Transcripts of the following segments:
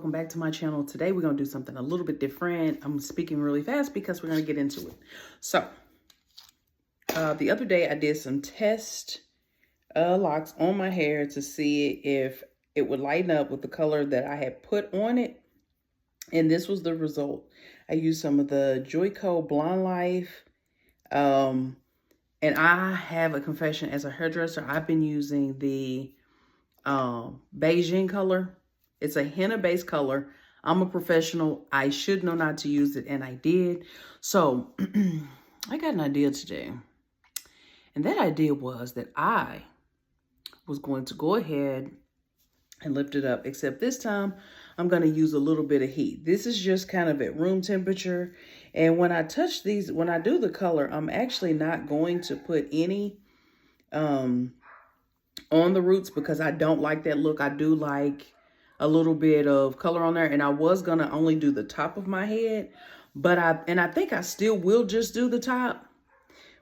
welcome back to my channel. Today we're going to do something a little bit different. I'm speaking really fast because we're going to get into it. So the other day I did some test locks on my hair to see if it would lighten up with the color that I had put on it, and this was the result. I used some of the Joico Blonde Life, and I have a confession. As a hairdresser, I've been using the Beijing color. It's a henna based color. I'm a professional. I should know not to use it, and I did. So I got an idea today, and that idea was that I was going to go ahead and lift it up, except this time I'm going to use a little bit of heat. This is just kind of at room temperature, and when I touch these, when I do the color, I'm actually not going to put any on the roots because I don't like that look. I do like a little bit of color on there, and I was gonna only do the top of my head, but I think I still will just do the top.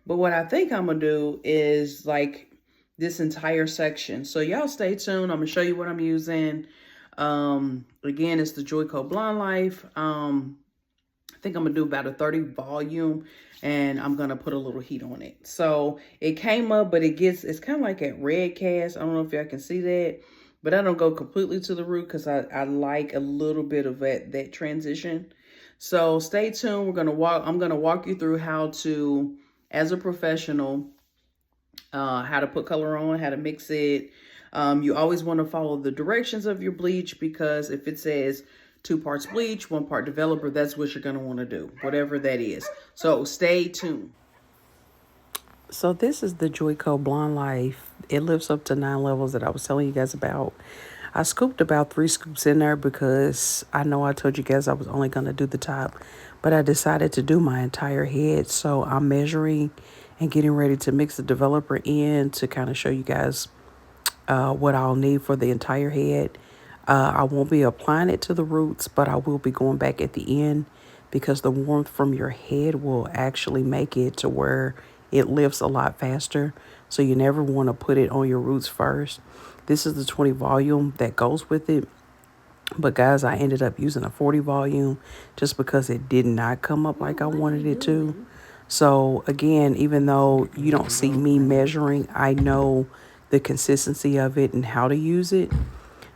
But what I think I'm gonna do is like this entire section. So y'all stay tuned. I'm gonna show you what I'm using. Again, it's the Joico Blonde Life. I think I'm gonna do about a 30 volume, and I'm gonna put a little heat on it. So it came up, but it's kind of like at red cast. I don't know if y'all can see that, but I don't go completely to the root because I like a little bit of that transition. So stay tuned. I'm gonna walk you through how to, as a professional, how to put color on, how to mix it. You always want to follow the directions of your bleach, because if it says 2 parts bleach, 1 part developer, that's what you're going to want to do, whatever that is. So stay tuned. So this is the Joico Blonde Life. It lifts up to 9 levels that I was telling you guys about. I scooped about 3 scoops in there because I know I told you guys I was only going to do the top, but I decided to do my entire head. So I'm measuring and getting ready to mix the developer in to kind of show you guys what I'll need for the entire head. I won't be applying it to the roots, but I will be going back at the end because the warmth from your head will actually make it to where it lifts a lot faster. So you never want to put it on your roots first. This is the 20 volume that goes with it. But guys, I ended up using a 40 volume just because it did not come up like I wanted it to. So again, even though you don't see me measuring, I know the consistency of it and how to use it.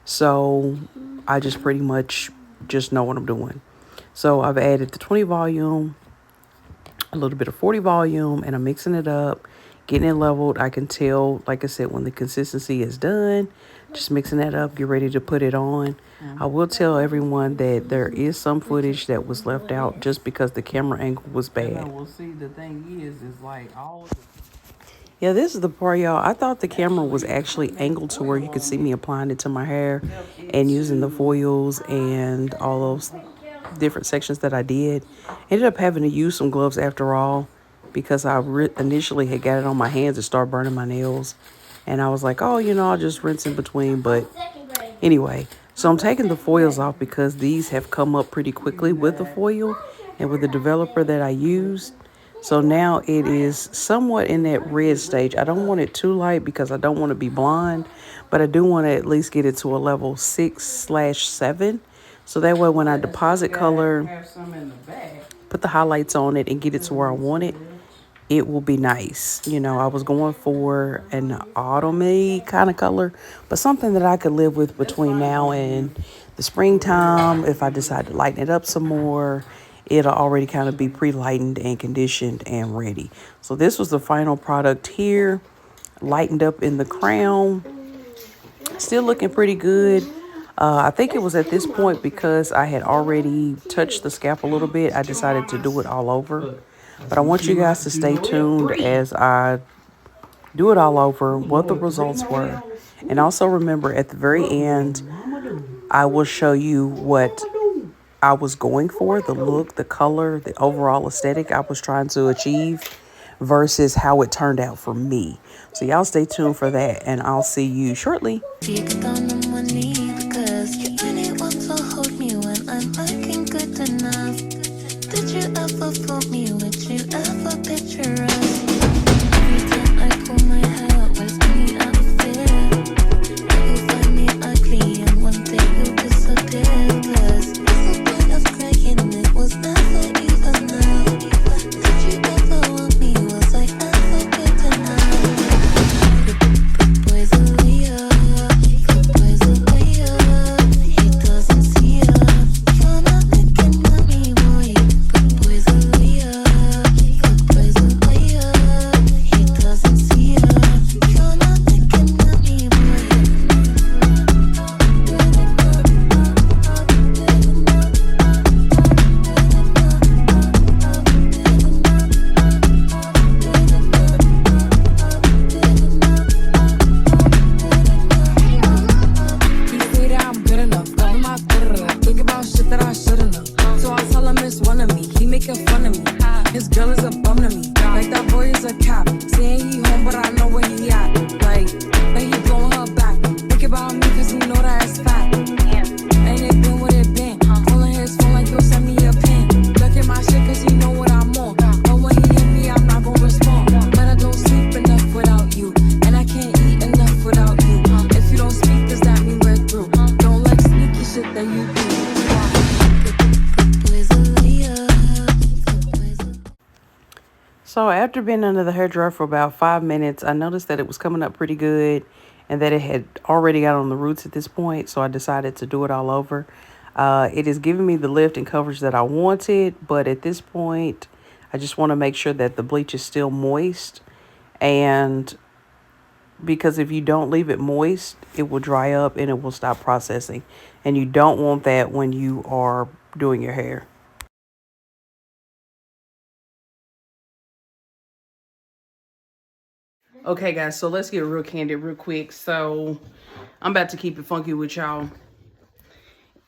So I just pretty much just know what I'm doing. So I've added the 20 volume, a little bit of 40 volume, and I'm mixing it up, getting it leveled. I can tell, like I said, when the consistency is done, just mixing that up, get ready to put it on. I will tell everyone that there is some footage that was left out just because the camera angle was bad. We'll see. The thing is like all. Yeah, this is the part, y'all. I thought the camera was actually angled to where you could see me applying it to my hair and using the foils and all those different sections that I did. Ended up having to use some gloves after all because I initially had got it on my hands and started burning my nails. And I was like, oh, I'll just rinse in between. But anyway, so I'm taking the foils off because these have come up pretty quickly with the foil and with the developer that I used. So now it is somewhat in that red stage. I don't want it too light because I don't want to be blonde, but I do want to at least get it to a level 6/7. So that way when I deposit color, put the highlights on it and get it to where I want it, it will be nice. I was going for an autumny kind of color, but something that I could live with between now and the springtime. If I decide to lighten it up some more, it'll already kind of be pre-lightened and conditioned and ready. So this was the final product here, lightened up in the crown. Still looking pretty good. I think it was at this point because I had already touched the scalp a little bit, I decided to do it all over. But I want you guys to stay tuned as I do it all over, what the results were. And also remember, at the very end, I will show you what I was going for, the look, the color, the overall aesthetic I was trying to achieve versus how it turned out for me. So y'all stay tuned for that, and I'll see you shortly. Did you ever fool me? Would you ever picture us? Every time I pull my hair, where's me out of fear? You find me ugly and one day you'll disappear. His girl is a bum to me. Like that boy is a cop. Saying he home, but I know where he at. Like, but he blowing her back. Think about me, cause he know that it's fat. And it been what it been. Calling his phone like, yo, send me a pin. Look at my shit, cause he know what I'm on. But when he hit me, I'm not gonna respond. But I don't sleep enough without you. And I can't eat enough without you. If you don't speak, does that mean we're through? Don't like sneaky shit that you do. So after being under the hairdryer for about 5 minutes, I noticed that it was coming up pretty good and that it had already got on the roots at this point. So I decided to do it all over. It is giving me the lift and coverage that I wanted. But at this point, I just want to make sure that the bleach is still moist. And because if you don't leave it moist, it will dry up and it will stop processing. And you don't want that when you are doing your hair. Okay, guys, so let's get real candid real quick. So I'm about to keep it funky with y'all.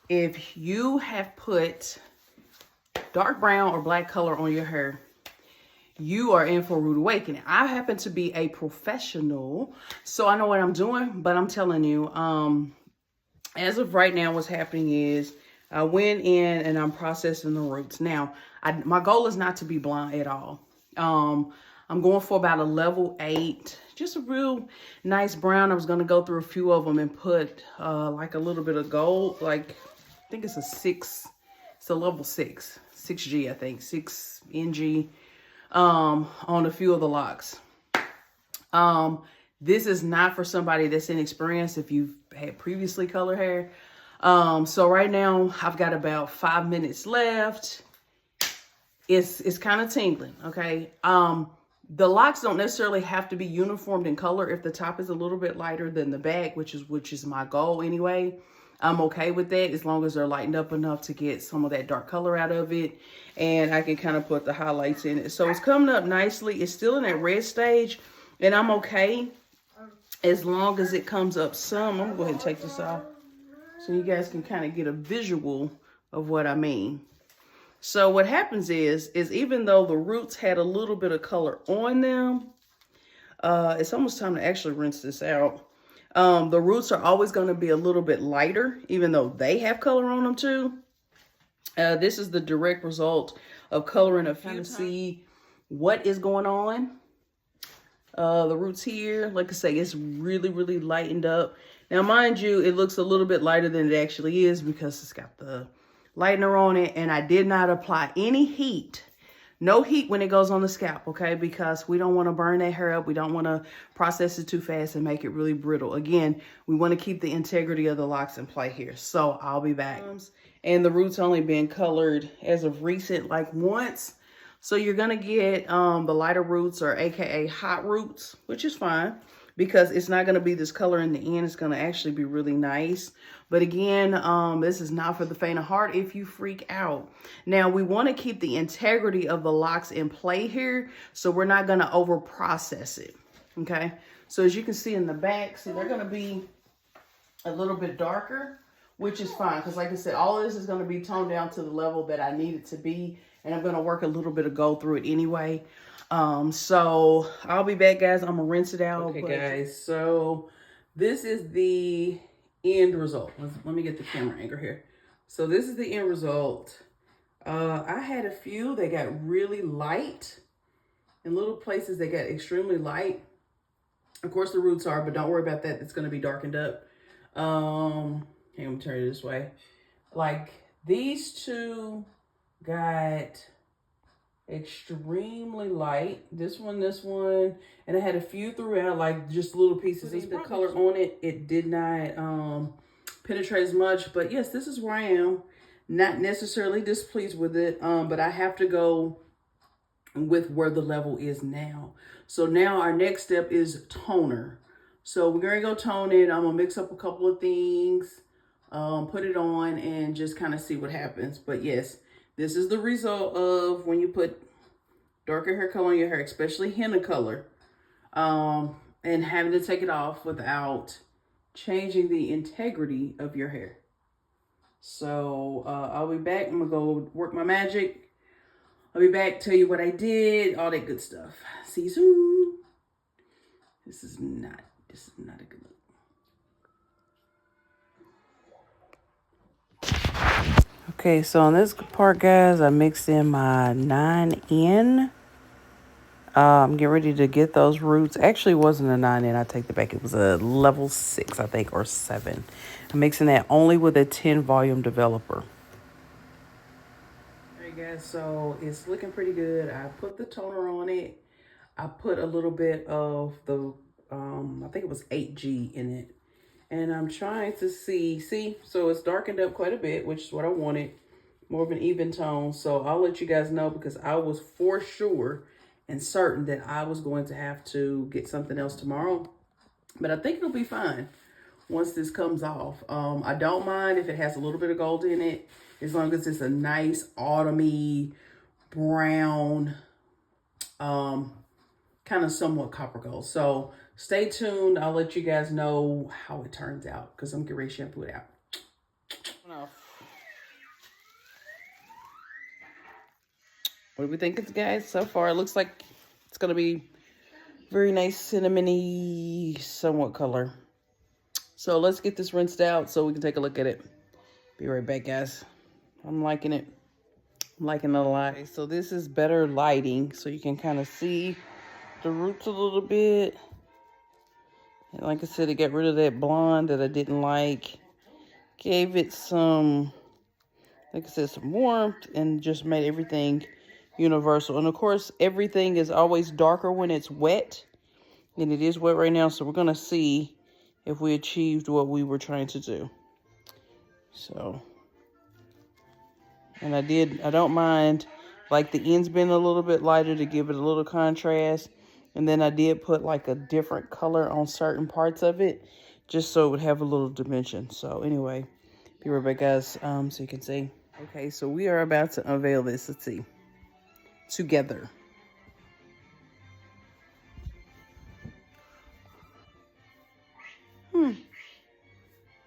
If you have put dark brown or black color on your hair, you are in for a rude awakening. I happen to be a professional, so I know what I'm doing, but I'm telling you, as of right now, what's happening is I went in and I'm processing the roots. Now, my goal is not to be blonde at all. I'm going for about a level 8, just a real nice brown. I was going to go through a few of them and put like a little bit of gold, like I think it's a 6, it's a level 6, 6G, I think, 6NG on a few of the locks. This is not for somebody that's inexperienced if you've had previously colored hair. So right now I've got about 5 minutes left. It's kind of tingling, okay? The locks don't necessarily have to be uniformed in color. If the top is a little bit lighter than the back, which is my goal anyway, I'm okay with that as long as they're lightened up enough to get some of that dark color out of it. And I can kind of put the highlights in it. So it's coming up nicely. It's still in that red stage, and I'm okay as long as it comes up some. I'm gonna go ahead and take this off so you guys can kind of get a visual of what I mean. So what happens is even though the roots had a little bit of color on them, it's almost time to actually rinse this out. The roots are always going to be a little bit lighter, even though they have color on them too. This is the direct result of coloring a few to see what is going on. The roots here, like I say, it's really, really lightened up. Now, mind you, it looks a little bit lighter than it actually is because it's got the lightener on it, and I did not apply any heat. No heat when it goes on the scalp, okay? Because we don't want to burn that hair up. We don't want to process it too fast and make it really brittle. Again, we want to keep the integrity of the locks in play here. So I'll be back. And the roots only been colored as of recent, like once. So you're going to get the lighter roots, or AKA hot roots, which is fine because it's not going to be this color in the end. It's going to actually be really nice. But again, this is not for the faint of heart if you freak out. Now, we want to keep the integrity of the locks in play here, so we're not going to over process it, okay? So as you can see in the back, see, they're going to be a little bit darker, which is fine because like I said, all of this is going to be toned down to the level that I need it to be, and I'm going to work a little bit of gold through it anyway. So I'll be back, guys. I'm going to rinse it out. Okay, guys, so this is the end result. Let me get the camera angle here. So this is the end result. I had a few that got really light. In little places they got extremely light. Of course the roots are, but don't worry about that. It's going to be darkened up. I'm going to turn it this way. Like these two got extremely light. This one, and I had a few throughout, like just little pieces. The color on it, it did not penetrate as much. But yes, this is where I am. Not necessarily displeased with it, but I have to go with where the level is now. So now our next step is toner. So we're gonna go tone it. I'm gonna mix up a couple of things, put it on, and just kind of see what happens. But yes, this is the result of when you put darker hair color on your hair, especially henna color, and having to take it off without changing the integrity of your hair. So I'll be back. I'm gonna go work my magic. I'll be back, tell you what I did, all that good stuff. See you soon. This is not a good look. Okay, so on this part, guys, I mixed in my 9N. I'm getting ready to get those roots. Actually, it wasn't a 9N. I take that back. It was a level 6, I think, or 7. I'm mixing that only with a 10 volume developer. Alright, guys, so it's looking pretty good. I put the toner on it. I put a little bit of the, I think it was 8G in it. And I'm trying to see, so it's darkened up quite a bit, which is what I wanted. More of an even tone. So I'll let you guys know because I was for sure and certain that I was going to have to get something else tomorrow. But I think it'll be fine once this comes off. I don't mind if it has a little bit of gold in it, as long as it's a nice autumny brown, kind of somewhat copper gold. So stay tuned. I'll let you guys know how it turns out because I'm getting ready to shampoo it out. What do we think, guys? So far, it looks like it's going to be very nice cinnamony somewhat color. So let's get this rinsed out so we can take a look at it. Be right back, guys. I'm liking it. I'm liking it a lot. Okay, so this is better lighting so you can kind of see the roots a little bit. And like I said, it got rid of that blonde that I didn't like. Gave it some, like I said, some warmth and just made everything universal. And of course, everything is always darker when it's wet. And it is wet right now, so we're going to see if we achieved what we were trying to do. So, and I don't mind, like the ends being a little bit lighter to give it a little contrast. And then I did put like a different color on certain parts of it, just so it would have a little dimension. So anyway, be right back, guys, so you can see. Okay, so we are about to unveil this. Let's see. Together.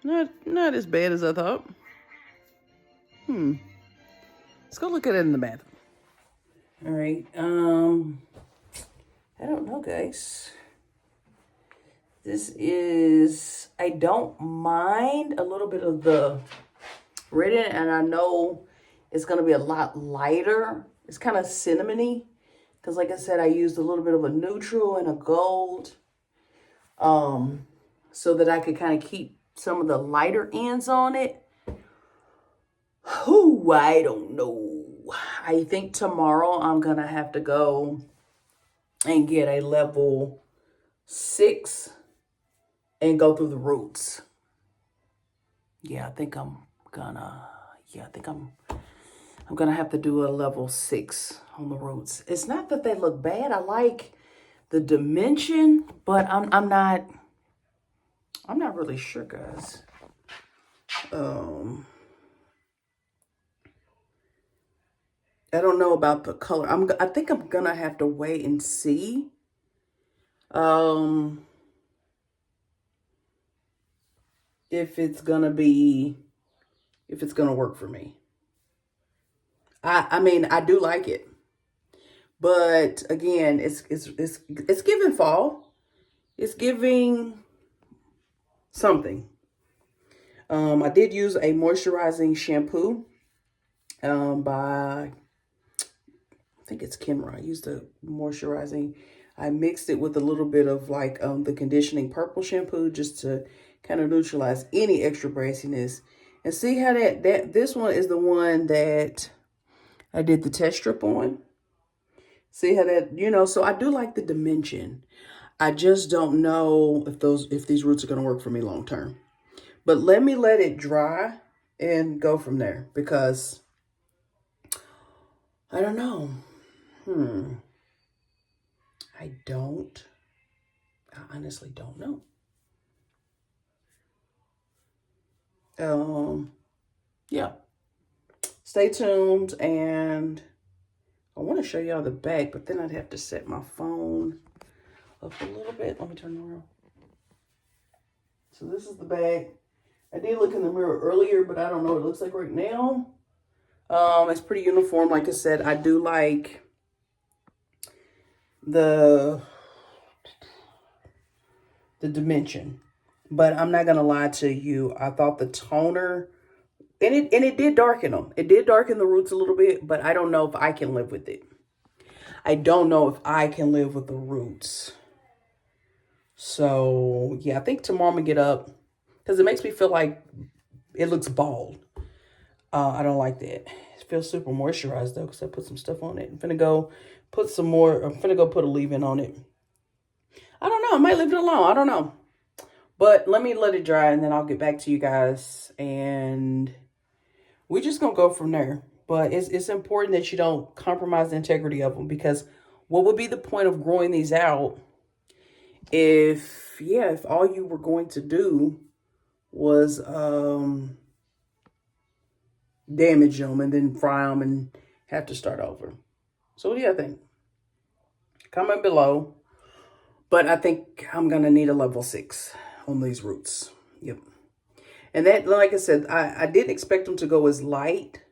Not as bad as I thought. Let's go look at it in the bathroom. All right. I don't know, guys. This is, I don't mind a little bit of the red in it, and I know it's going to be a lot lighter. It's kind of cinnamony because, like I said, I used a little bit of a neutral and a gold so that I could kind of keep some of the lighter ends on it. Ooh, I don't know. I think tomorrow I'm going to have to go and get a level 6 and go through the roots. Yeah, I think I'm gonna have to do a level 6 on the roots. It's not that they look bad. I like the dimension, but I'm not really sure, guys. I don't know about the color. I think I'm gonna have to wait and see. If it's gonna work for me. I mean, I do like it, but again, it's giving fall. It's giving something. I did use a moisturizing shampoo by, I think it's Kenra. I used a moisturizing. I mixed it with a little bit of like the conditioning purple shampoo just to kind of neutralize any extra brassiness. And see how this one is the one that I did the test strip on. See how that, so I do like the dimension. I just don't know if these roots are going to work for me long term. But let it dry and go from there because I don't know. I honestly don't know. Yeah. Stay tuned, and I want to show y'all the back, but then I'd have to set my phone up a little bit. Let me turn it around. So this is the back. I did look in the mirror earlier, but I don't know what it looks like right now. It's pretty uniform. Like I said, I do like the dimension, but I'm not gonna lie to you. I thought the toner, and it did darken them. It did darken the roots a little bit, but I don't know if I can live with it. I don't know if I can live with the roots. So yeah, I think tomorrow I'm gonna get up because it makes me feel like it looks bald. I don't like that. It feels super moisturized though because I put some stuff on it. I'm finna go put some more. I'm finna go put a leave-in on it. I don't know. I might leave it alone. I don't know. But let me let it dry and then I'll get back to you guys. And we're just going to go from there. But it's important that you don't compromise the integrity of them, because what would be the point of growing these out if all you were going to do was damage them and then fry them and have to start over. So what do you think? Comment below. But I think I'm going to need a level 6 on these roots. Yep. And that, like I said, I didn't expect them to go as light.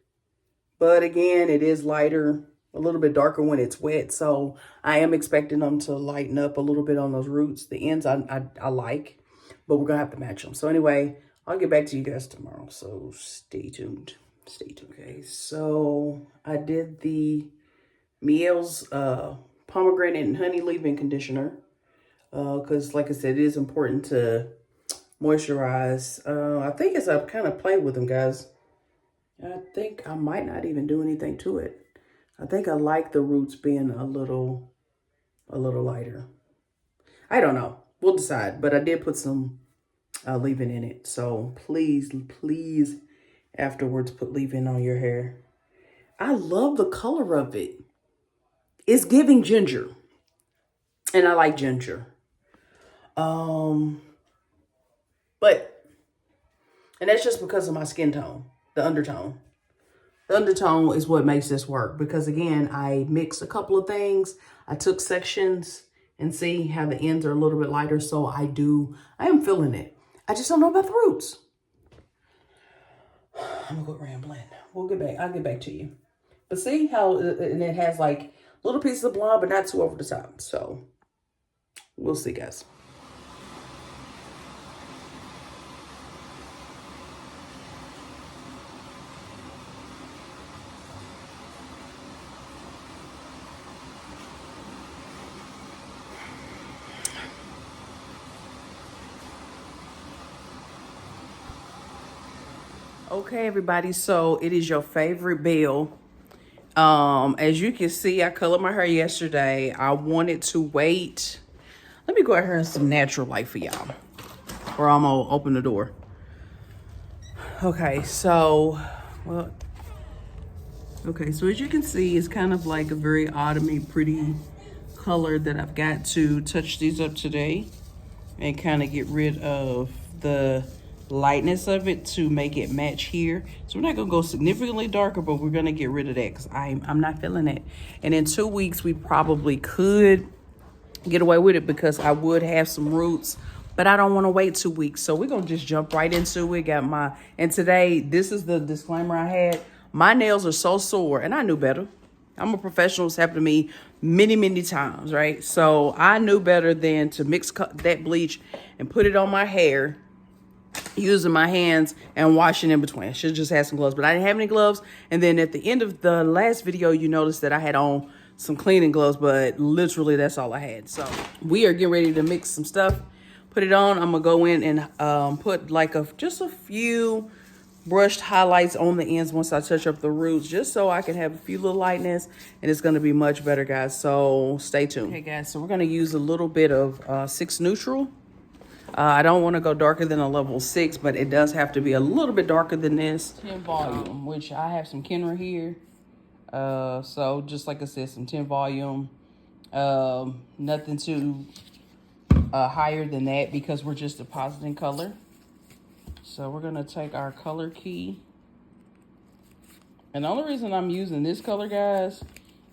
But again, it is lighter, a little bit darker when it's wet. So I am expecting them to lighten up a little bit on those roots. The ends I like, but we're going to have to match them. So anyway, I'll get back to you guys tomorrow. So stay tuned. Stay tuned. Okay, so I did the Miele's pomegranate and honey leave-in conditioner. Because like I said, it is important to moisturize. I think as I've kind of played with them, guys, I think I might not even do anything to it. I think I like the roots being a little lighter. I don't know. We'll decide. But I did put some leave-in in it. So please, please, afterwards, put leave-in on your hair. I love the color of it. It's giving ginger. And I like ginger. And that's just because of my skin tone, the undertone. The undertone is what makes this work, because again, I mixed a couple of things. I took sections and see how the ends are a little bit lighter. So I am feeling it. I just don't know about the roots. I'm gonna quit rambling. I'll get back to you. But see how, and it has like little pieces of blonde, but not too over the top. So we'll see, guys. Okay, everybody, so it is your favorite Belle. As you can see, I colored my hair yesterday. I wanted to wait. Let me go out here in some natural light for y'all, or I'm gonna open the door. Okay, so as you can see, it's kind of like a very autumny, pretty color that I've got to touch these up today and kind of get rid of the lightness of it to make it match here. So we're not gonna go significantly darker, but we're gonna get rid of that because I'm not feeling it. And in 2 weeks, we probably could get away with it because I would have some roots, but I don't want to wait 2 weeks. So we're gonna just jump right into it. And today, this is the disclaimer I had. My nails are so sore, and I knew better. I'm a professional. It's happened to me many, many times, right? So I knew better than to mix that bleach and put it on my hair using my hands and washing in between. I should just have some gloves, but I didn't have any gloves. And then at the end of the last video, you noticed that I had on some cleaning gloves, but literally that's all I had. So we are getting ready to mix some stuff, put it on. I'm gonna go in and put like just a few brushed highlights on the ends once I touch up the roots, just so I can have a few little lightness, and it's gonna be much better, guys. So stay tuned. Okay, guys, so we're gonna use a little bit of 6 neutral. I don't want to go darker than a level 6, but it does have to be a little bit darker than this. 10 volume, which I have some Kenra here. So just like I said, some 10 volume. Nothing too higher than that because we're just depositing color. So we're going to take our color key. And the only reason I'm using this color, guys,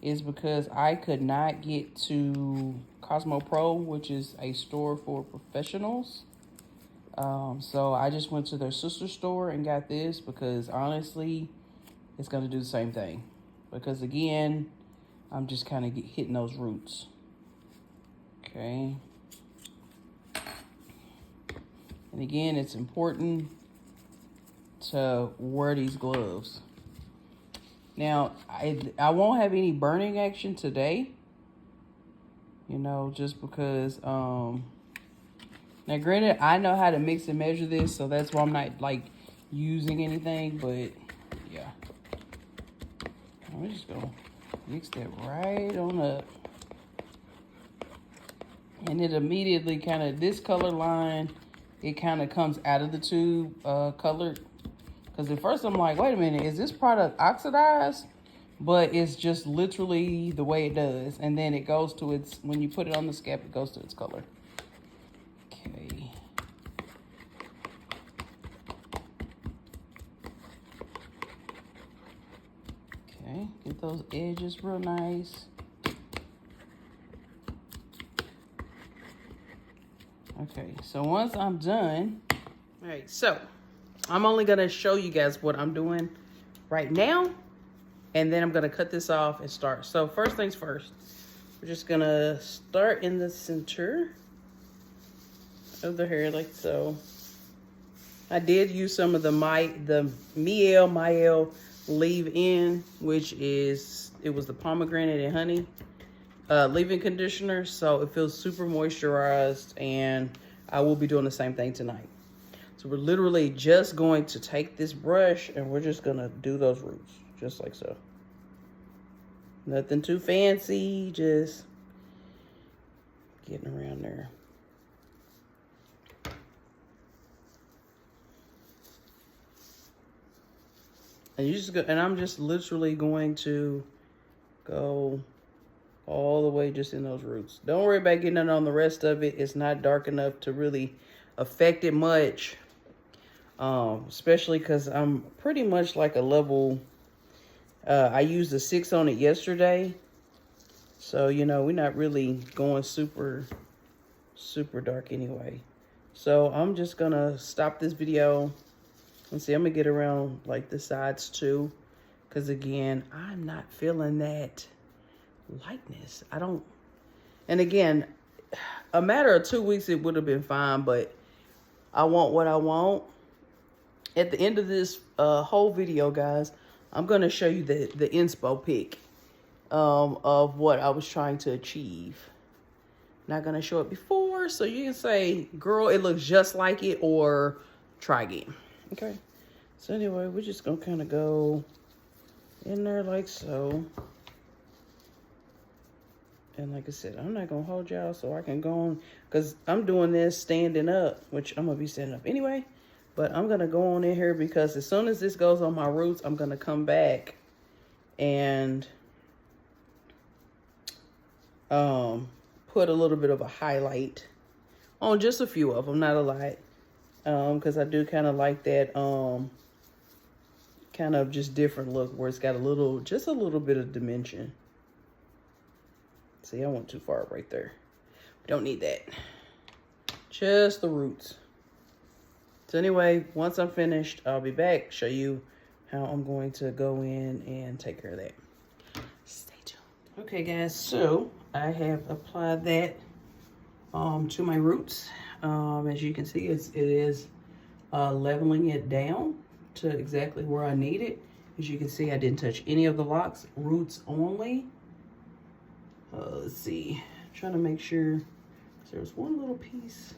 is because I could not get to Cosmo Pro, which is a store for professionals. So I just went to their sister store and got this because honestly, it's going to do the same thing. Because again, I'm just kind of hitting those roots. Okay. And again, it's important to wear these gloves. Now, I won't have any burning action today. You know, just because, now granted, I know how to mix and measure this, so that's why I'm not, like, using anything, but, yeah. I'm just gonna mix that right on up. And it immediately kind of, this color line, it kind of comes out of the tube colored. Because at first I'm like, wait a minute, is this product oxidized? But it's just literally the way it does. And then it goes to its, when you put it on the scalp, it goes to its color. Okay. Okay, get those edges real nice. Okay, so once I'm done, all right, so I'm only gonna show you guys what I'm doing right now, and then I'm gonna cut this off and start. So first things first, we're just gonna start in the center of the hair like so. I did use some of the Miel leave-in, which is, it was the pomegranate and honey leave-in conditioner, so it feels super moisturized, and I will be doing the same thing tonight. So we're literally just going to take this brush and we're just gonna do those roots, just like so. Nothing too fancy, just getting around there. And you just go, and I'm just literally going to go all the way just in those roots. Don't worry about getting it on the rest of it. It's not dark enough to really affect it much. Especially because I'm pretty much like a level, I used a 6 on it yesterday. So, you know, we're not really going super dark anyway. So I'm just gonna stop this video. And see, I'm gonna get around like the sides too. Because again, I'm not feeling that lightness. I don't, and again, a matter of 2 weeks, it would have been fine, but I want what I want. At the end of this whole video, guys, I'm gonna show you the inspo pic of what I was trying to achieve. Not gonna show it before, so you can say, girl, it looks just like it, or try again. Okay, so anyway, we're just gonna kind of go in there like so. And like I said, I'm not gonna hold y'all, so I can go on, because I'm doing this standing up, which I'm gonna be standing up anyway. But I'm gonna go on in here because as soon as this goes on my roots, I'm gonna come back and put a little bit of a highlight on just a few of them, not a lot. Because I do kind of like that kind of just different look where it's got a little, just a little bit of dimension. See, I went too far right there. We don't need that. Just the roots. So anyway, once I'm finished, I'll be back, show you how I'm going to go in and take care of that. Stay tuned. Okay, guys, so I have applied that to my roots. As you can see, it is leveling it down to exactly where I need it. As you can see, I didn't touch any of the locks, roots only. Let's see, I'm trying to make sure. There's one little piece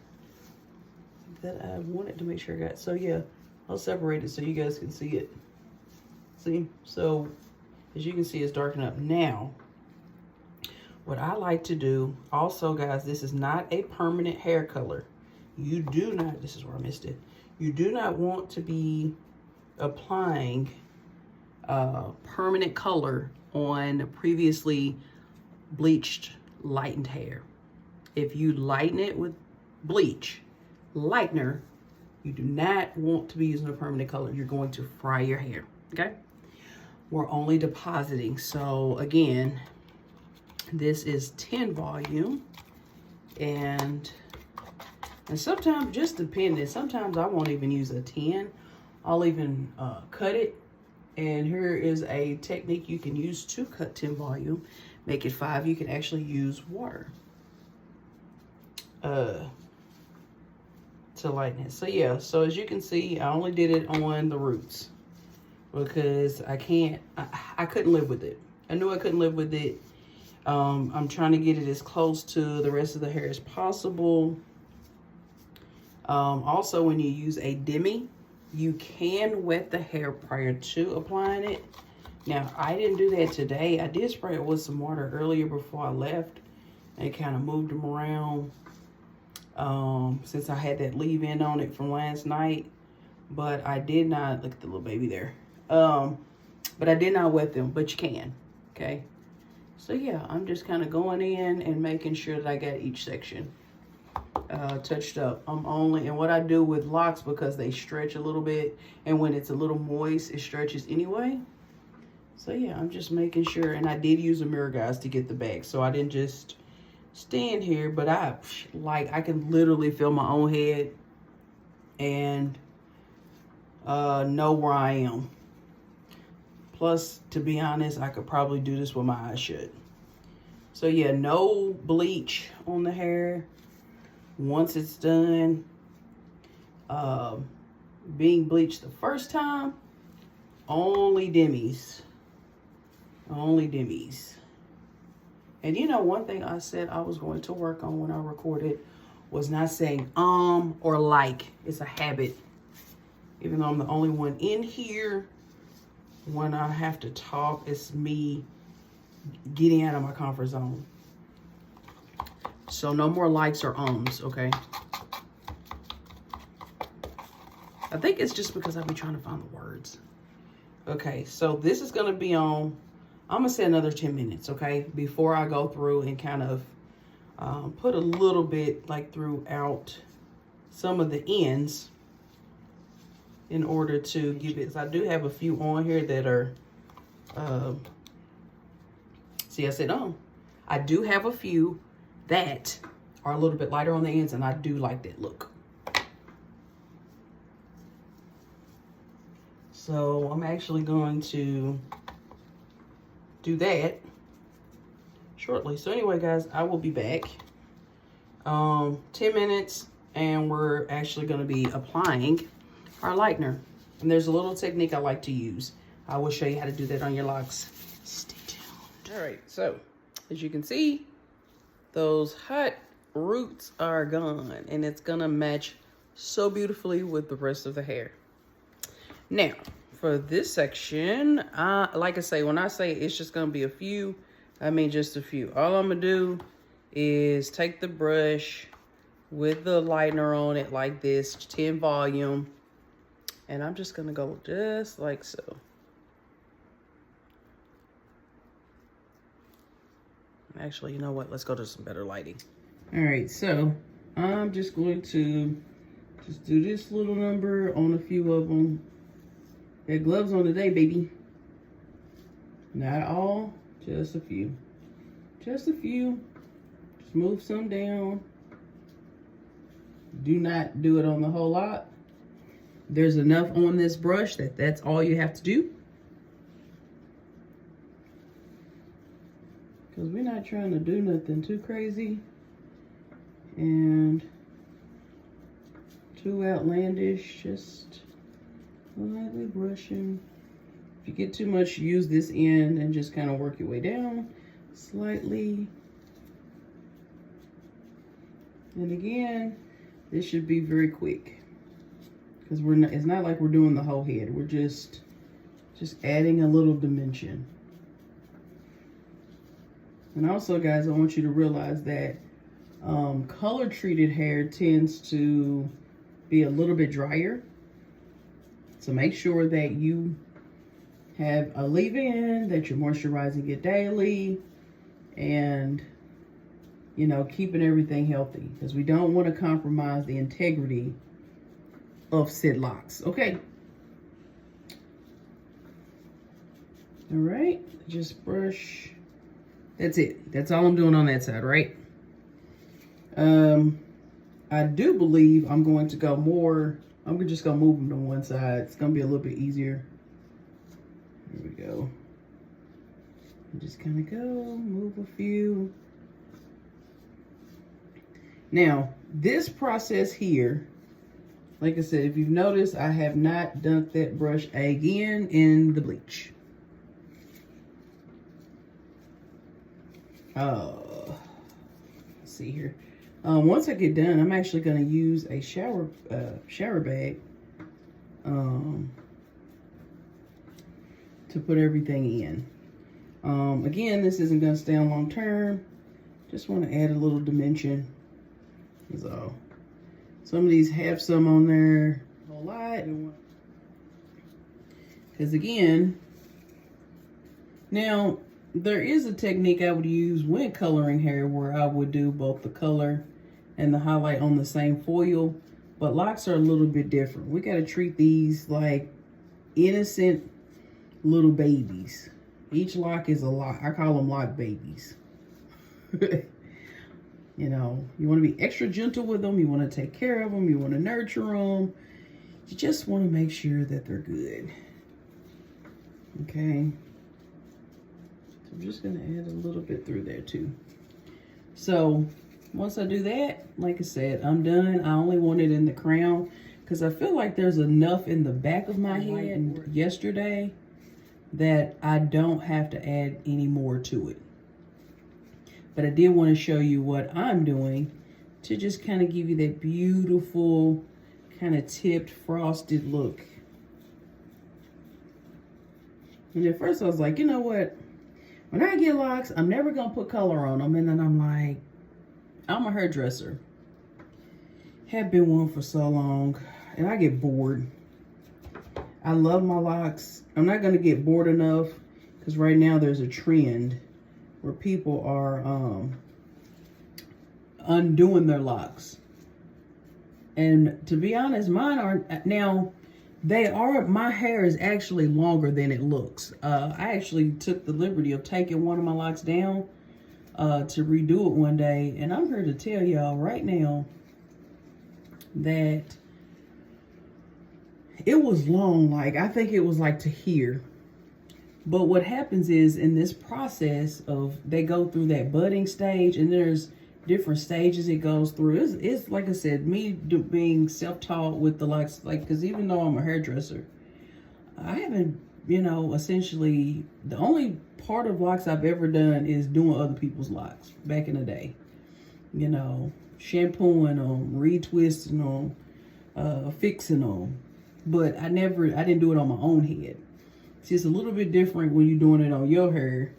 that I wanted to make sure I got. So yeah, I'll separate it so you guys can see it. See, so as you can see, it's darkening up. Now, what I like to do also, guys, this is not a permanent hair color. You do not, this is where I missed it. You do not want to be applying permanent color on previously bleached, lightened hair. If you lighten it with bleach, lightener, you do not want to be using a permanent color. You're going to fry your hair, okay? We're only depositing. So again, this is 10 volume, and sometimes, just depending, sometimes I won't even use a 10. I'll even cut it And here is a technique you can use to cut 10 volume. Make it 5. You can actually use water to lighten it. So yeah, so as you can see, I only did it on the roots because I couldn't live with it. I knew I couldn't live with it. I'm trying to get it as close to the rest of the hair as possible. Also, when you use a demi, you can wet the hair prior to applying it. Now, I didn't do that today. I did spray it with some water earlier before I left and kind of moved them around since I had that leave-in on it from last night. But I did not, look at the little baby there. But I did not wet them, but you can, okay? So yeah, I'm just kind of going in and making sure that I got each section touched up. And what I do with locks, because they stretch a little bit, and when it's a little moist, it stretches anyway. So yeah, I'm just making sure. And I did use a mirror, guys, to get the bag, so I didn't just stand here, but I can literally feel my own head and know where I am. Plus, to be honest, I could probably do this with my eyes shut. So yeah, no bleach on the hair. Once it's done being bleached the first time, only demis. Only demis. And you know, one thing I said I was going to work on when I recorded was not saying or like. It's a habit. Even though I'm the only one in here, when I have to talk, it's me getting out of my comfort zone. So no more likes or ums, okay? I think it's just because I've been trying to find the words. Okay, so this is gonna be on, I'm gonna say another 10 minutes, okay? Before I go through and kind of put a little bit like throughout some of the ends in order to give it, I do have a few on here that are, see, I said, I do have a few that are a little bit lighter on the ends, and I do like that look. So I'm actually going to do that shortly. So anyway, guys, I will be back. 10 minutes, and we're actually going to be applying our lightener. And there's a little technique I like to use. I will show you how to do that on your locks. Stay tuned. All right, so as you can see, those hot roots are gone, and it's gonna match so beautifully with the rest of the hair. Now, for this section, like I say, when I say it's just gonna be a few, I mean just a few. All I'm gonna do is take the brush with the lightener on it like this, 10 volume, and I'm just gonna go just like so. Actually, you know what? Let's go to some better lighting. All right, so I'm just going to just do this little number on a few of them. Got gloves on today, baby. Not all, just a few. Just a few. Just move some down. Do not do it on the whole lot. There's enough on this brush that's all you have to do. Because we're not trying to do nothing too crazy and too outlandish. Just lightly brushing. If you get too much, use this end and just kind of work your way down slightly. And again, this should be very quick because it's not like we're doing the whole head. We're just adding a little dimension. And also, guys, I want you to realize that color treated hair tends to be a little bit drier. So make sure that you have a leave-in, that you're moisturizing it daily, and, you know, keeping everything healthy, because we don't want to compromise the integrity of said locks. Okay. All right, just brush. That's it. That's all I'm doing on that side, right? I do believe I'm going to go more. I'm just going to move them to one side. It's going to be a little bit easier. Here we go. Just kind of go, move a few. Now, this process here, like I said, if you've noticed, I have not dunked that brush again in the bleach. Let's see here. Once I get done, I'm actually going to use a shower bag to put everything in. Again, this isn't going to stay on long term. Just want to add a little dimension. That's all. Some of these have some on there, a whole lot. Because again, now there is a technique I would use when coloring hair where I would do both the color and the highlight on the same foil. But locks are a little bit different. We got to treat these like innocent little babies. Each lock is a lock. I call them lock babies. You know, you want to be extra gentle with them. You want to take care of them. You want to nurture them. You just want to make sure that they're good. Okay. So I'm just going to add a little bit through there too. So once I do that, like I said, I'm done. I only want it in the crown because I feel like there's enough in the back of my head yesterday that I don't have to add any more to it. But I did want to show you what I'm doing to just kind of give you that beautiful kind of tipped frosted look. And at first I was like, you know what? When I get locks, I'm never going to put color on them. And then I'm like, I'm a hairdresser. Have been one for so long. And I get bored. I love my locks. I'm not going to get bored enough because right now there's a trend where people are undoing their locks. And to be honest, mine aren't. Now, they are, my hair is actually longer than it looks. I actually took the liberty of taking one of my locks down to redo it one day. And I'm here to tell y'all right now that it was long. Like, I think it was like to here. But what happens is in this process of, they go through that budding stage and there's different stages it goes through. It's like I said, me being self-taught with the locks, like, because even though I'm a hairdresser, I haven't, you know, essentially, the only part of locks I've ever done is doing other people's locks back in the day. You know, shampooing them, retwisting them, fixing them. But I didn't do it on my own head. See, it's a little bit different when you're doing it on your hair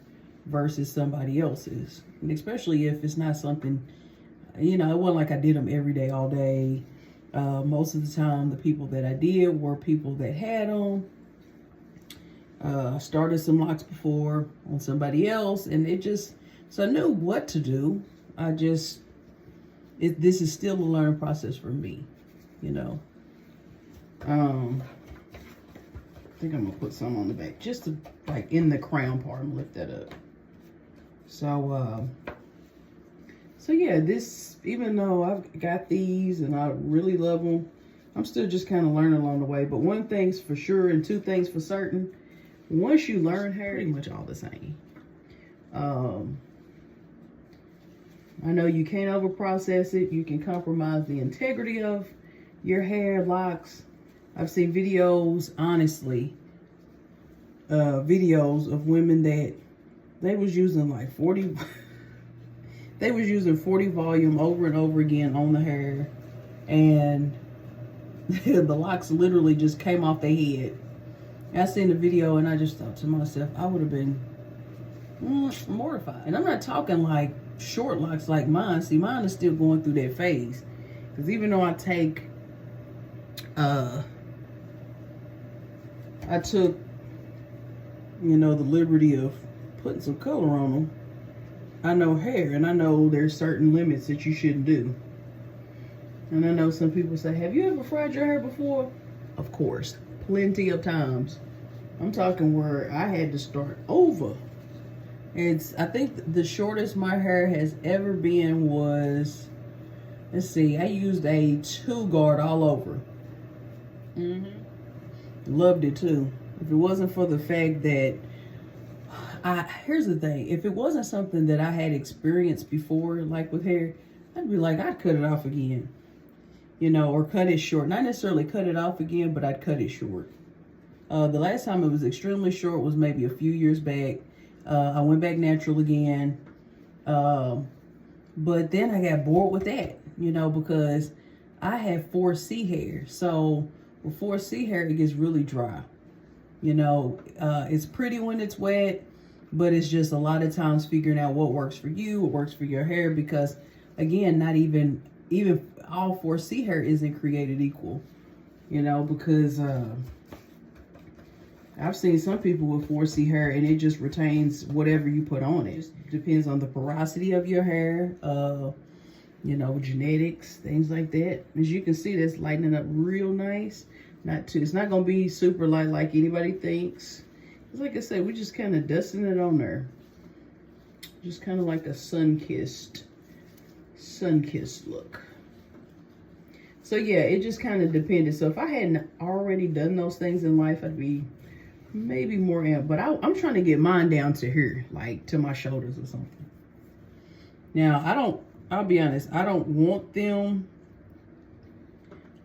versus somebody else's. And especially if it's not something, you know, it wasn't like I did them every day, all day. Most of the time, the people that I did were people that had them. I started some locks before on somebody else, and it just, so I knew what to do. This is still a learning process for me, you know. I think I'm gonna put some on the back just to, like, in the crown part and lift that up. So yeah, this, even though I've got these and I really love them, I'm still just kind of learning along the way. But one thing's for sure and two things for certain, once you learn hair, pretty much all the same. I know you can't over process it. You can compromise the integrity of your hair, locks. I've seen videos, honestly, videos of women that they was using like 40, they was using 40 volume over and over again on the hair, and the locks literally just came off their head. I seen the video and I just thought to myself, I would have been mortified. And I'm not talking like short locks like mine. See, mine is still going through that phase. Because even though I took, you know, the liberty of putting some color on them, I know hair, and I know there's certain limits that you shouldn't do. And I know some people say, have you ever fried your hair before? Of course, plenty of times. I'm talking where I had to start over. I think the shortest my hair has ever been was, let's see, I used a 2 guard all over. Loved it too. If it wasn't for the fact that here's the thing, if it wasn't something that I had experienced before, like with hair, I'd be like, I'd cut it off again, you know, or cut it short. Not necessarily cut it off again, but I'd cut it short. The last time it was extremely short was maybe a few years back. I went back natural again. But then I got bored with that, you know, because I have 4C hair. So with 4C hair, it gets really dry. You know, it's pretty when it's wet, but it's just a lot of times figuring out what works for you, what works for your hair, because again, not even all 4C hair isn't created equal, you know, because I've seen some people with 4C hair and it just retains whatever you put on it. It depends on the porosity of your hair, you know, genetics, things like that. As you can see, that's lightening up real nice. It's not going to be super light like anybody thinks. It's like I said, we're just kind of dusting it on there. Just kind of like a sun-kissed look. So yeah, it just kind of depended. So if I hadn't already done those things in life, I'd be maybe more in, but I'm trying to get mine down to here, like to my shoulders or something. Now, I'll be honest, I don't want them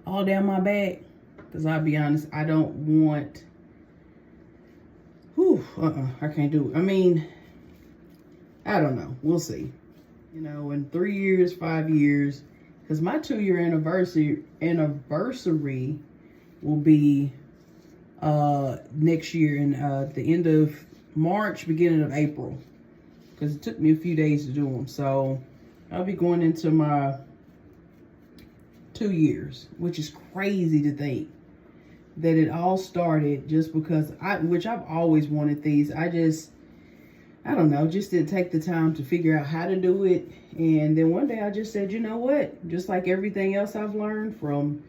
all down my back, because I'll be honest, I don't want, I can't do it. I mean, I don't know, we'll see. You know, in 3 years, 5 years, because my 2-year anniversary will be next year in the end of March, beginning of April, because it took me a few days to do them. So I'll be going into my 2 years, which is crazy to think that it all started just because which I've always wanted these. I don't know, just didn't take the time to figure out how to do it. And then one day I just said, you know what, just like everything else I've learned from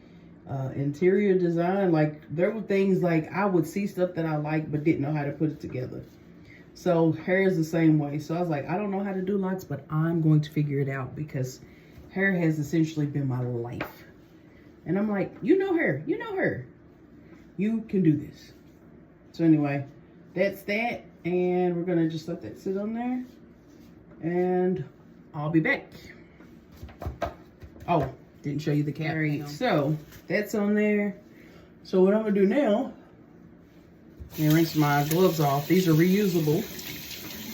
interior design, like there were things like I would see stuff that I liked but didn't know how to put it together. So hair is the same way. So I was like, I don't know how to do locks, but I'm going to figure it out, because hair has essentially been my life. And I'm like, you know her, you can do this. So anyway, that's that, and we're gonna just let that sit on there, and I'll be back. Oh, didn't show you the cap. All right, so that's on there. So what I'm gonna do now, I'm gonna rinse my gloves off. These are reusable,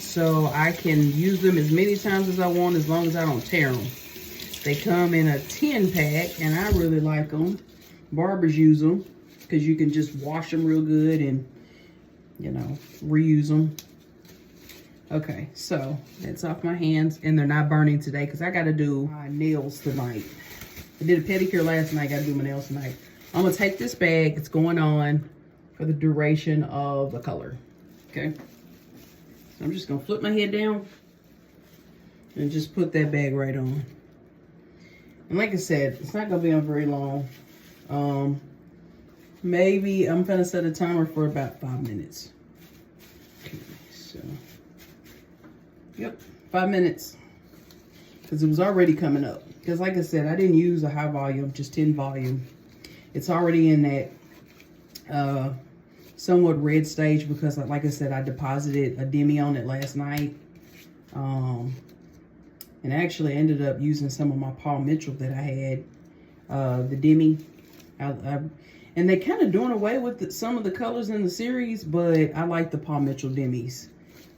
so I can use them as many times as I want, as long as I don't tear them. They come in a 10-pack, and I really like them. Barbers use them because you can just wash them real good and, you know, reuse them. Okay, so that's off my hands, and they're not burning today because I got to do my nails tonight. I did a pedicure last night, got to do my nails tonight. I'm going to take this bag. It's going on for the duration of the color. Okay. So I'm just going to flip my head down and just put that bag right on. And like I said, it's not going to be on very long. Maybe I'm going to set a timer for about 5 minutes. Okay, so, yep, 5 minutes. Because it was already coming up. Because like I said, I didn't use a high volume, just 10 volume. It's already in that somewhat red stage because, like I said, I deposited a demi on it last night. And I actually ended up using some of my Paul Mitchell that I had, the demi. And they're kind of doing away with some of the colors in the series, but I like the Paul Mitchell demis.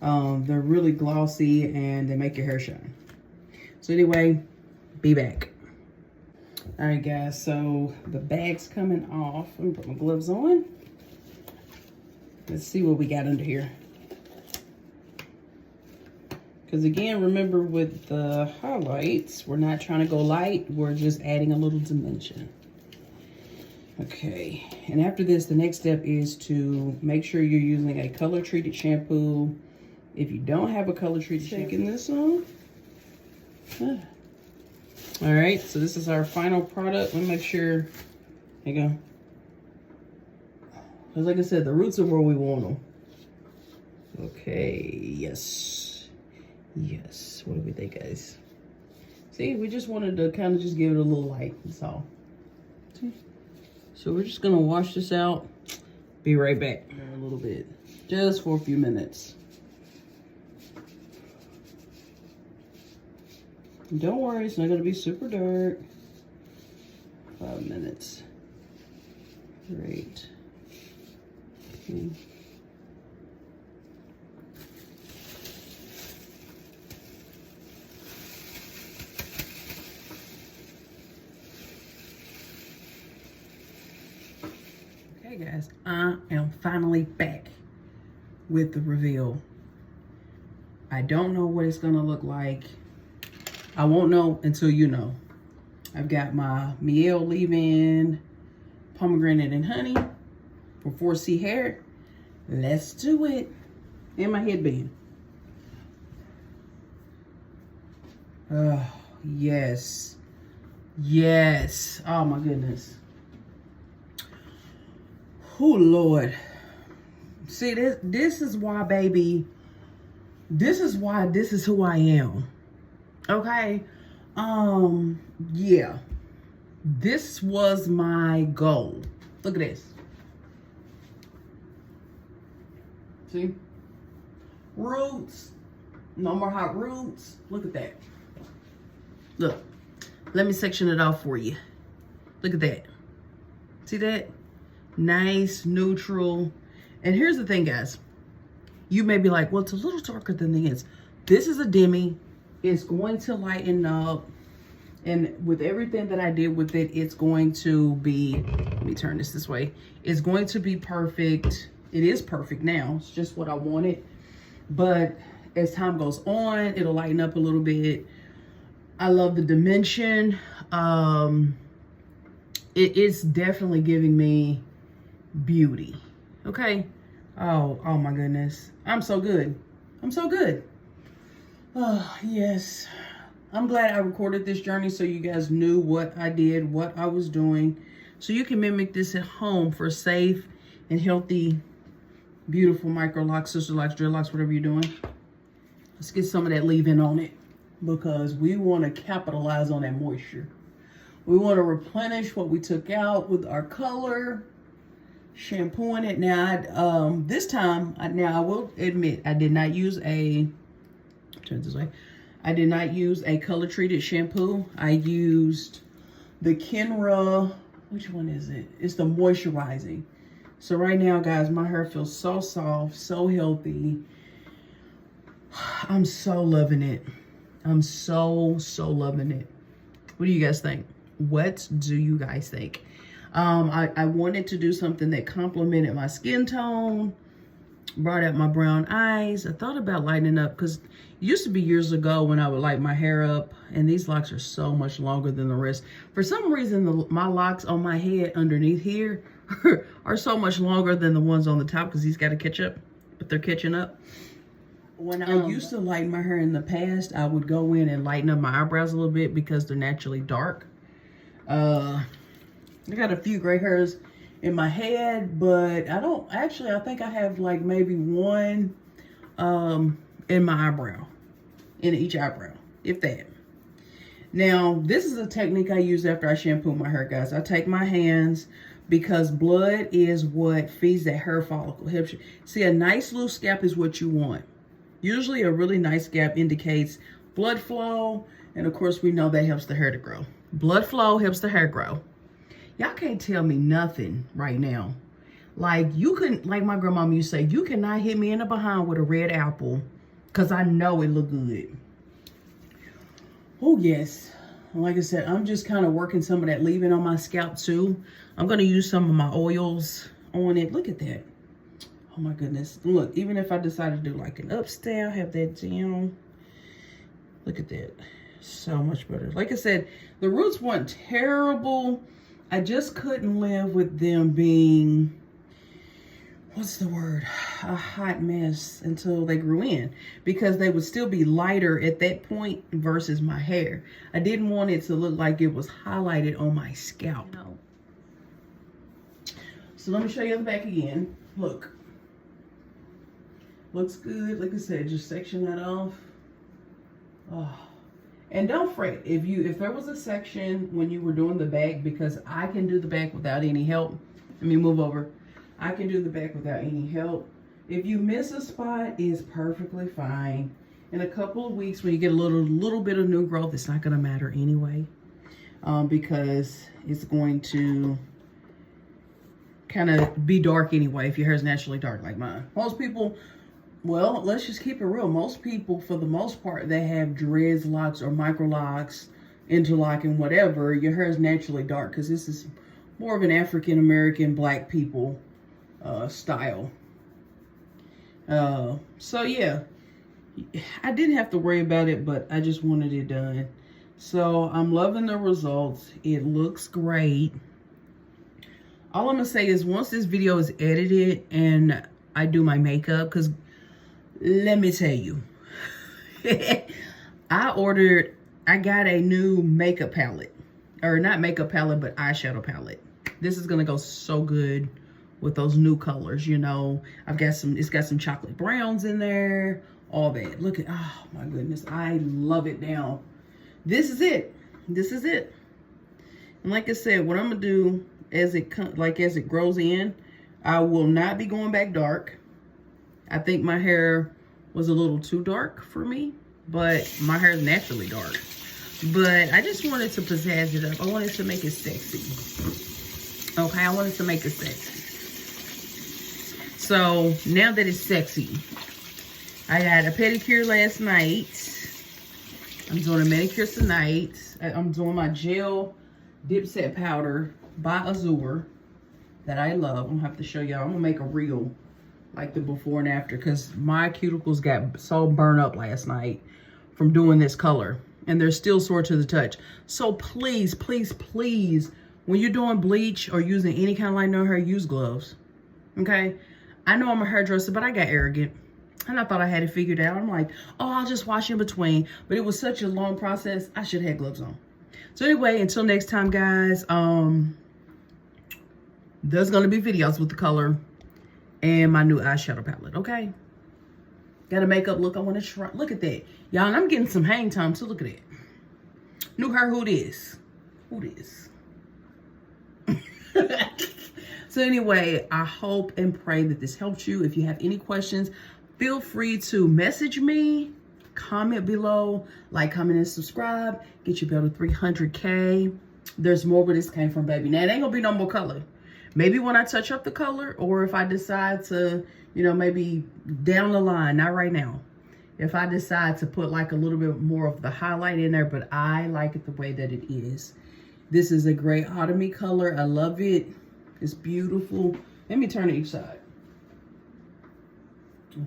They're really glossy and they make your hair shine. So anyway, be back. All right, guys, so the bag's coming off. Let me put my gloves on. Let's see what we got under here. Because again, remember with the highlights, we're not trying to go light. We're just adding a little dimension. Okay, and after this, the next step is to make sure you're using a color-treated shampoo. If you don't have a color-treated shampoo, taking this on. All right, so this is our final product. Let me make sure. There you go. Because like I said, the roots are where we want them. Okay, yes. Yes, what do we think, guys? See, we just wanted to kind of just give it a little light, that's all. See? So we're just gonna wash this out. Be right back. A little bit, just for a few minutes. Don't worry, it's not going to be super dark. 5 minutes. Great. Okay. Okay, guys, I am finally back with the reveal. I don't know what it's going to look like. I won't know until you know. I've got my Miel leave-in pomegranate and honey for 4C hair. Let's do it. And my headband. Oh, yes. Yes. Oh, my goodness. Oh, Lord. See, this is why, baby. This is why this is who I am. Okay? Yeah. This was my goal. Look at this. See? Roots. No more hot roots. Look at that. Look. Let me section it off for you. Look at that. See that? Nice, neutral. And here's the thing, guys. You may be like, well, it's a little darker than this. This is a demi. It's going to lighten up. And with everything that I did with it, it's going to be, let me turn this way. It's going to be perfect. It is perfect now. It's just what I wanted. But as time goes on, it'll lighten up a little bit. I love the dimension. It is definitely giving me beauty. Okay. Oh my goodness. I'm so good. I'm so good. Oh, yes. I'm glad I recorded this journey so you guys knew what I did, what I was doing. So you can mimic this at home for safe and healthy, beautiful microlocs, sister locks, dreadlocks, whatever you're doing. Let's get some of that leave-in on it because we want to capitalize on that moisture. We want to replenish what we took out with our color, shampooing it. Now, this time, now I will admit, I did not use a, turn this way. I did not use a color treated shampoo. I used the Kenra, which one is it? It's the moisturizing. So right now, guys, my hair feels so soft, so healthy. I'm so loving it. I'm so loving it. What do you guys think? What do you guys think? I wanted to do something that complemented my skin tone, brought out my brown eyes. I thought about lightening up because it used to be years ago when I would light my hair up, and these locks are so much longer than the rest. For some reason, my locks on my head underneath here are so much longer than the ones on the top because these got to catch up, but they're catching up. When I used to lighten my hair in the past, I would go in and lighten up my eyebrows a little bit because they're naturally dark. I got a few gray hairs in my head, but I don't actually, I think I have like maybe one in my eyebrow, in each eyebrow, if that. Now, this is a technique I use after I shampoo my hair, guys. I take my hands because blood is what feeds that hair follicle. Helps you. See, a nice loose scalp is what you want. Usually a really nice scalp indicates blood flow, and of course we know that helps the hair to grow. Blood flow helps the hair grow. Y'all can't tell me nothing right now. Like you couldn't, like my grandmama used to say, you cannot hit me in the behind with a red apple because I know it look good. Oh yes. Like I said, I'm just kind of working some of that leave-in on my scalp too. I'm going to use some of my oils on it. Look at that. Oh my goodness. Look, even if I decide to do like an upstay, I'll have that down. Look at that. So much better. Like I said, the roots weren't terrible. I just couldn't live with them being, what's the word? A hot mess until they grew in. Because they would still be lighter at that point versus my hair. I didn't want it to look like it was highlighted on my scalp. No. So let me show you the back again. Look. Looks good. Like I said, just section that off. Oh. And don't fret if there was a section when you were doing the back, because I can do the back without any help. Let me move over. I can do the back without any help. If you miss a spot, it's perfectly fine. In a couple of weeks, when you get a little bit of new growth, it's not going to matter anyway, because it's going to kind of be dark anyway if your hair is naturally dark like mine. Most people, well, let's just keep it real. Most people, for the most part, they have dreadlocks or microlocs, interlocking, whatever. Your hair is naturally dark because this is more of an African American black people style. So yeah, I didn't have to worry about it, but I just wanted it done. So I'm loving the results. It looks great. All I'm gonna say is once this video is edited and I do my makeup, because let me tell you, I got a new makeup palette, or not makeup palette, but eyeshadow palette. This is gonna go so good with those new colors, you know. It's got some chocolate browns in there, all that. Look at, oh my goodness, I love it now. This is it. This is it. And like I said, what I'm gonna do as it grows in, I will not be going back dark. I think my hair was a little too dark for me, but my hair is naturally dark. But I just wanted to pizzazz it up. I wanted to make it sexy. Okay, I wanted to make it sexy. So now that it's sexy, I had a pedicure last night. I'm doing a manicure tonight. I'm doing my gel dip set powder by Azure that I love. I'm gonna have to show y'all. I'm gonna make a reel like the before and after, because my cuticles got so burned up last night from doing this color, and they're still sore to the touch. So please, please, please, when you're doing bleach or using any kind of lightener hair, use gloves. Okay? I know I'm a hairdresser, but I got arrogant. And I thought I had it figured out. I'm like, oh, I'll just wash in between. But it was such a long process, I should have had gloves on. So anyway, until next time, guys, there's going to be videos with the color and my new eyeshadow palette, okay? Got a makeup look I want to try. Look at that. Y'all, and I'm getting some hang time, too. Look at that. New hair, who this? Who this? So anyway, I hope and pray that this helps you. If you have any questions, feel free to message me, comment below, like, comment, and subscribe. Get your bell to 300K. There's more where this came from, baby. Now, it ain't gonna be no more color. Maybe when I touch up the color, or if I decide to, you know, maybe down the line, not right now. If I decide to put like a little bit more of the highlight in there, but I like it the way that it is. This is a great autumny color. I love it. It's beautiful. Let me turn it each side.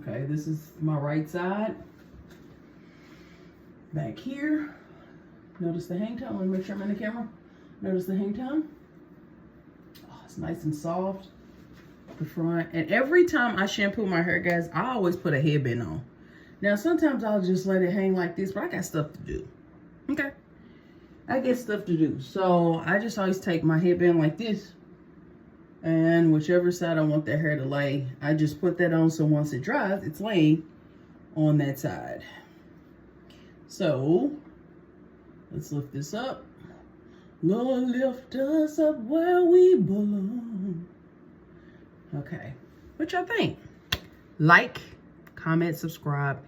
Okay, this is my right side. Back here. Notice the hang time. Let me make sure I'm in the camera. Notice the hang time. Oh, it's nice and soft. The front. And every time I shampoo my hair, guys, I always put a headband on. Now, sometimes I'll just let it hang like this, but I got stuff to do. Okay? I get stuff to do. So I just always take my headband like this. And whichever side I want that hair to lay, I just put that on, so once it dries, it's laying on that side. So, let's lift this up. Lord, lift us up where we belong. Okay, what y'all think? Like, comment, subscribe.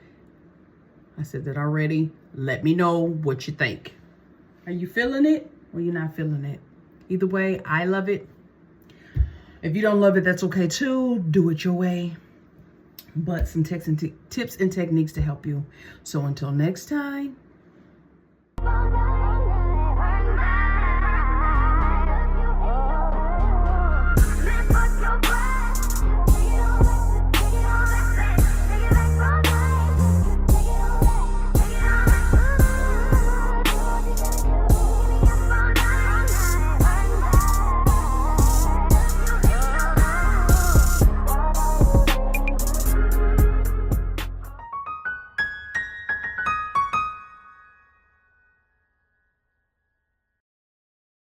I said that already. Let me know what you think. Are you feeling it or you're not feeling it? Either way, I love it. If you don't love it, that's okay too. Do it your way. But some tips and techniques to help you. So until next time,